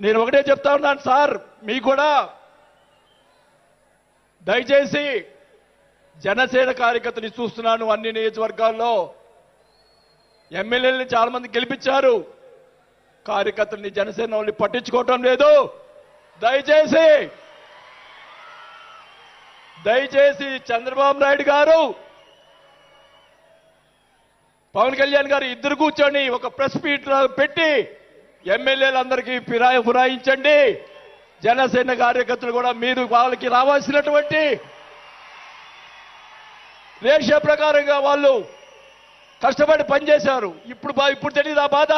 నేను ఒకటే చెప్తా ఉన్నాను సార్, మీకు కూడా దయచేసి జనసేన కార్యకర్తని చూస్తున్నాను. అన్ని నియోజకవర్గాల్లో ఎమ్మెల్యేలని చాలా మంది గెలిపించారు, కార్యకర్తల్ని జనసేన వాళ్ళని పట్టించుకోవటం లేదు. దయచేసి చంద్రబాబు నాయుడు గారు, పవన్ కళ్యాణ్ గారు ఇద్దరు కూర్చొని ఒక ప్రెస్ మీట్ పెట్టి ఎమ్మెల్యేలందరికీ ఫిరాయించండి. జనసేన కార్యకర్తలు కూడా మీరు వాళ్ళకి రావాల్సినటువంటి రేషియో ప్రకారంగా వాళ్ళు కష్టపడి పనిచేశారు. ఇప్పుడు తెలియదు ఆ బాధ,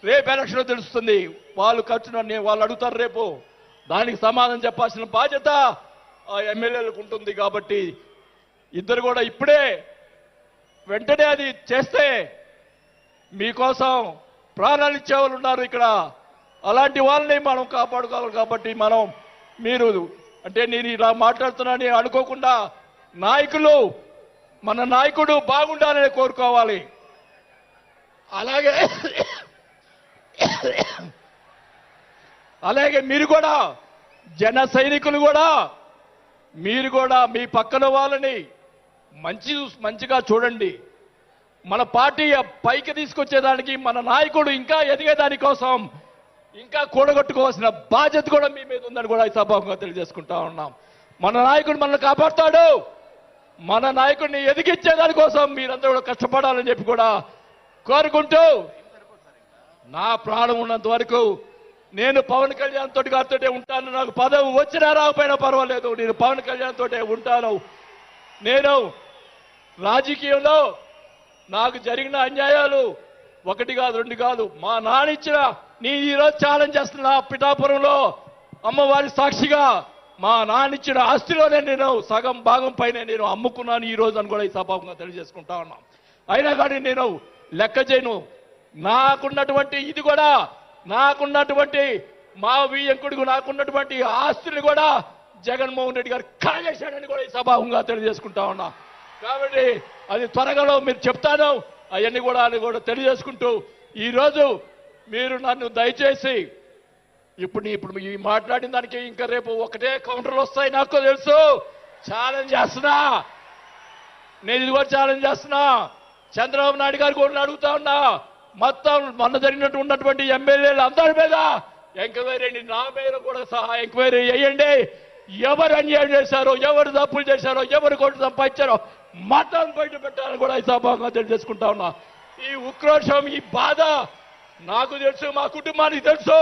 రేపు ఎలక్షన్ తెలుస్తుంది. వాళ్ళు వాళ్ళు అడుగుతారు రేపు, దానికి సమాధానం చెప్పాల్సిన బాధ్యత ఆ ఎమ్మెల్యేలకు ఉంటుంది. కాబట్టి ఇద్దరు కూడా ఇప్పుడే వెంటనే అది చేస్తే మీకోసం ప్రాణాలు ఇచ్చేవాళ్ళు ఉన్నారు ఇక్కడ. అలాంటి వాళ్ళని మనం కాపాడుకోవాలి. కాబట్టి మీరు అంటే నేను ఇలా మాట్లాడుతున్నానని అనుకోకుండా మన నాయకుడు బాగుండాలని కోరుకోవాలి. అలాగే మీరు కూడా జన సైనికులు కూడా మీరు కూడా మీ పక్కన వాళ్ళని మంచిగా చూడండి. మన పార్టీ పైకి తీసుకొచ్చేదానికి మన నాయకుడు ఇంకా ఎదిగేదాని కోసం ఇంకా కూడగొట్టుకోవాల్సిన బాధ్యత కూడా మీ మీద ఉందని కూడా ఈ సభాముఖంగా తెలియజేసుకుంటా ఉన్నాం. మన నాయకుడు మనల్ని కాపాడుతాడు. మన నాయకుడిని ఎదిగించేదాని కోసం మీరందరూ కూడా కష్టపడాలని చెప్పి కూడా కోరుకుంటూ, నా ప్రాణం ఉన్నంత వరకు నేను పవన్ కళ్యాణ్ తోటి గారితోటే ఉంటాను. నాకు పదవి వచ్చినా రాకపోయినా పర్వాలేదు, నేను పవన్ కళ్యాణ్ తోటే ఉంటాను. నేను రాజకీయంలో నాకు జరిగిన అన్యాయాలు ఒకటి కాదు, రెండు కాదు. మా నాన్న ఇచ్చిన ఈరోజు ఛాలెంజ్ చేస్తున్నా, పిఠాపురంలో అమ్మవారి సాక్షిగా మా నాన్న ఇచ్చిన ఆస్తిలోనే నేను సగం భాగం పైన నేను అమ్ముకున్నాను ఈ రోజు అని కూడా ఈ సభాముఖంగా తెలియజేసుకుంటా ఉన్నాం. అయినా కానీ నేను లెక్క చేయను. నాకున్నటువంటి మా వియ్యంకుడికి నాకున్నటువంటి ఆస్తులు కూడా జగన్మోహన్ రెడ్డి గారు కాజేశాడని కూడా ఈ సభాముఖంగా తెలియజేసుకుంటా ఉన్నా. కాబట్టి అది త్వరగా మీరు చెప్తాను. అవన్నీ కూడా తెలియజేసుకుంటూ, ఈరోజు మీరు నన్ను దయచేసి ఇప్పుడు ఈ మాట్లాడిన దానికి ఇంకా రేపు ఒకటే కౌంటర్లు వస్తాయి నాకు తెలుసు. ఛాలెంజ్ చేస్తున్నా, నేను ఇది కూడా ఛాలెంజ్ చేస్తున్నా. చంద్రబాబు నాయుడు గారు కూడా అడుగుతా ఉన్నా, మొత్తం మొన్న ఉన్నటువంటి ఎమ్మెల్యేలు అందరి మీద ఎంక్వైరీ, నా మీద కూడా సహా ఎంక్వైరీ చేయండి. ఎవరు అన్యాయం చేశారో, ఎవరు తప్పులు చేశారో, ఎవరు కొట్టు సంపాదించారో మొత్తం బయట పెట్టాలని కూడా ఈ సభాగా తెలియజేసుకుంటా ఉన్నా. ఈ ఉక్రోషం, ఈ బాధ నాకు తెలుసు, మా కుటుంబానికి తెలుసు.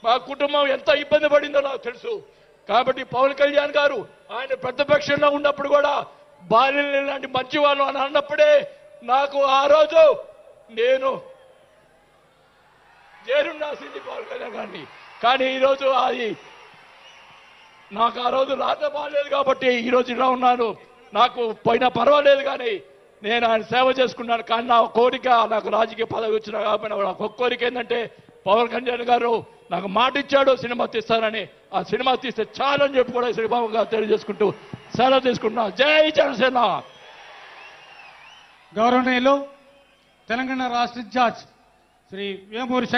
మా కుటుంబం ఎంత ఇబ్బంది పడిందో నాకు తెలుసు. కాబట్టి పవన్ కళ్యాణ్ గారు ఆయన ప్రతిపక్షంలో ఉన్నప్పుడు కూడా బాల్యం లాంటి మంచి వాళ్ళు అని అన్నప్పుడే నాకు ఆ రోజు నేను జైలు రాసింది పవన్ కళ్యాణ్ గారిని. కానీ ఈరోజు నాకు ఆ రోజు రాత బాగాలేదు కాబట్టి ఈరోజు ఇలా ఉన్నాను. నాకు పోయినా పర్వాలేదు, కానీ నేను ఆయన సేవ చేసుకున్నాను. కానీ నా కోరిక, నాకు రాజకీయ పదవి వచ్చినా కాకపోయినా నాకు ఒక కోరిక ఏంటంటే, పవన్ కళ్యాణ్ గారు నాకు మాట ఇచ్చాడు సినిమా తీస్తానని. ఆ సినిమా తీస్తే చాలని చెప్పి కూడా శ్రీబాబుగా తెలియజేసుకుంటూ సెలవు తీసుకుంటున్నా. జై జనసేన. గౌరవనీయులు తెలంగాణ రాష్ట్ర ఇన్ఛార్జ్ శ్రీ వేమూరి